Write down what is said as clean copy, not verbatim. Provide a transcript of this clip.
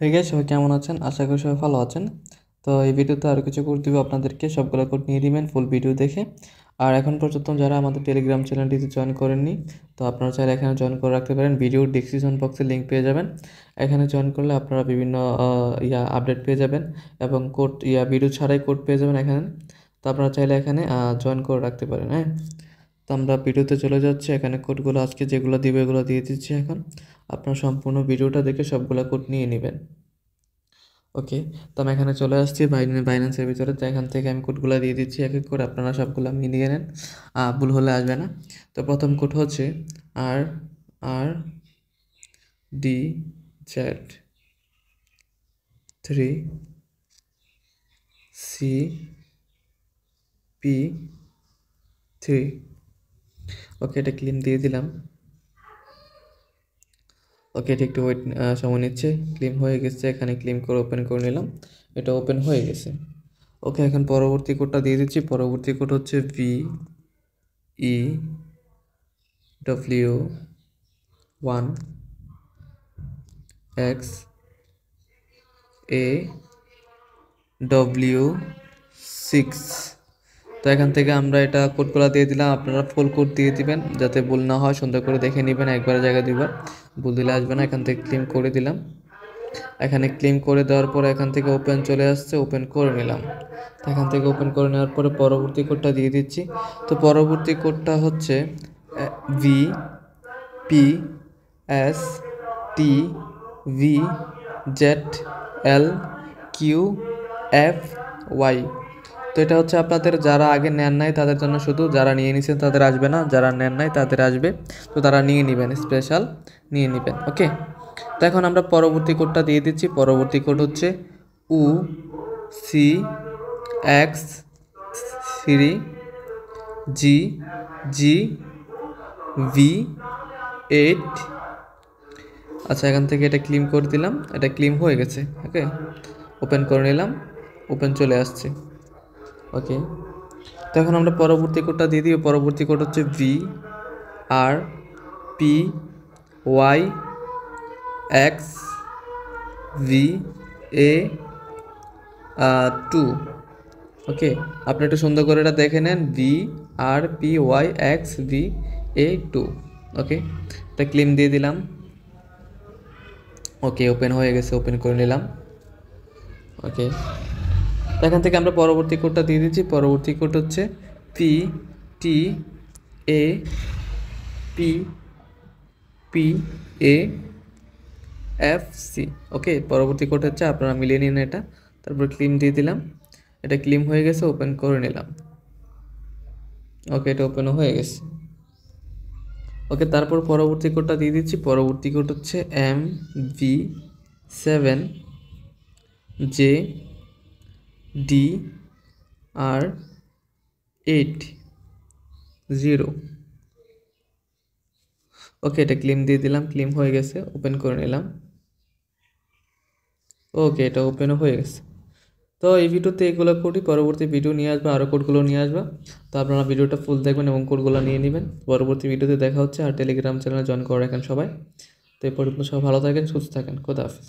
Hey guys, সবাই কেমন আছেন? আশা করি সবাই ভালো আছেন। তো এই ভিডিওতে আরও কিছু কোড দিব আপনাদেরকে, সবগুলো কোড নিয়ে নেবেন ফুল ভিডিও দেখে। আর এখন পর্যন্ত যারা আমাদের টেলিগ্রাম চ্যানেলটিতে জয়েন করেননি, তো আপনারা চাইলে এখানে জয়েন করে রাখতে পারেন। ভিডিওর ডেসক্রিপশন বক্সে লিঙ্ক পেয়ে যাবেন। এখানে জয়েন করলে আপনারা বিভিন্ন আপডেট পেয়ে যাবেন এবং কোড ভিডিও ছাড়াই কোড পেয়ে যাবেন এখানে। তো আপনারা চাইলে এখানে জয়েন করে রাখতে পারেন। হ্যাঁ, তো আমরা ভিডিওতে চলে যাচ্ছি। এখানে কোডগুলো আজকে যেগুলো দিবে এগুলো দিয়ে দিচ্ছি এখন। আপনারা সম্পূর্ণ ভিডিওটা দেখে সবগুলো কোড নিয়ে নেবেন। ওকে, তো আমি এখানে চলে আসছি বাইন্যান্সের ভিতরে। তো এখান থেকে আমি কোডগুলো দিয়ে দিচ্ছি এক এক করে, আপনারা সবগুলো মিলিয়ে নেন, ভুল হলে আসবে না। তো প্রথম কোড হচ্ছে আর আর ডি জেড 3CP3। ওকে, এটা ক্লিম দিয়ে দিলাম। ওকে, এটা একটু ওয়েট সময় নিচ্ছে। ক্লিম হয়ে গেছে, এখানে ক্লিম করে ওপেন করে নিলাম। এটা ওপেন হয়ে গেছে। ওকে, এখন পরবর্তী কোডটা দিয়ে দিচ্ছি। পরবর্তী কোড হচ্ছে VEW1XAW6। তো এখান থেকে আমরা এটা কোডগুলো দিয়ে দিলাম। আপনারা ফুল কোড দিয়ে দিবেন যাতে ভুল না হয়, সুন্দর করে দেখে নেবেন, একবার জায়গায় দুইবার ভুল দিলে আসবে না। এখান থেকে ক্লিম করে দিলাম। এখানে ক্লিম করে দেওয়ার পরে এখান থেকে ওপেন চলে আসছে, ওপেন করে নিলাম। এখান থেকে ওপেন করে নেওয়ার পরে পরবর্তী কোডটা দিয়ে দিচ্ছি। তো পরবর্তী কোডটা হচ্ছে VPSTVZLQFY। তো এটা হচ্ছে আপনাদের যারা আগে নেন নাই তাদের জন্য শুধু, যারা নিয়ে নিছেন তাদের আসবে না, যারা নেন নাই তাদের আসবে। তো তারা নিয়ে নেবেন, স্পেশাল নিয়ে নেবেন। ওকে, তো এখন আমরা পরবর্তী কোডটা দিয়ে দিচ্ছি। পরবর্তী কোড হচ্ছে UCX3GGV8। আচ্ছা, এখান থেকে এটা ক্লিম করে দিলাম। এটা ক্লিম হয়ে গেছে। ওকে, ওপেন করে নিলাম, ওপেন চলে আসছে। ওকে, তো এখন আমরা পরবর্তী কোডটা দিয়ে দিই। পরবর্তী কোড হচ্ছে VRPYXVA2। ওকে, আপনি একটু সুন্দর করে এটা দেখে নেন, VRPYXVA2। ওকে, এটা ক্লিম দিয়ে দিলাম। ওকে, ওপেন হয়ে গেছে, ওপেন করে নিলাম। ওকে, এখান থেকে আমরা পরবর্তী কোডটা দিয়ে দিচ্ছি। পরবর্তী কোড হচ্ছে PTAPPAFC। ওকে, পরবর্তী কোড হচ্ছে, আপনারা মিলিয়ে নিন এটা। তারপর ক্লিম দিয়ে দিলাম। এটা ক্লিম হয়ে গেছে, ওপেন করে নিলাম। ওকে, এটা ওপেন হয়ে গেছে। ওকে, তারপর পরবর্তী কোডটা দিয়ে দিচ্ছি। পরবর্তী কোড হচ্ছে MV7JDR80। ওকে, এটা ক্লিম দিয়ে দিলাম। ক্লিম হয়ে গেছে, ওপেন করে নিলাম। ওকে, এটা ওপেনও হয়ে গেছে। তো এই ভিডিওতে এগুলো কোডই, পরবর্তী ভিডিও নিয়ে আসবে, আরও কোডগুলো নিয়ে আসবে। তো আপনারা ভিডিওটা ফুল দেখবেন এবং কোডগুলো নিয়ে নেবেন। পরবর্তী ভিডিওতে দেখা হচ্ছে। আর টেলিগ্রাম চ্যানেলে জয়েন করে রাখেন সবাই। তো এই পর্যন্ত সবাই ভালো থাকেন, সুস্থ থাকেন। খোদা হাফেজ।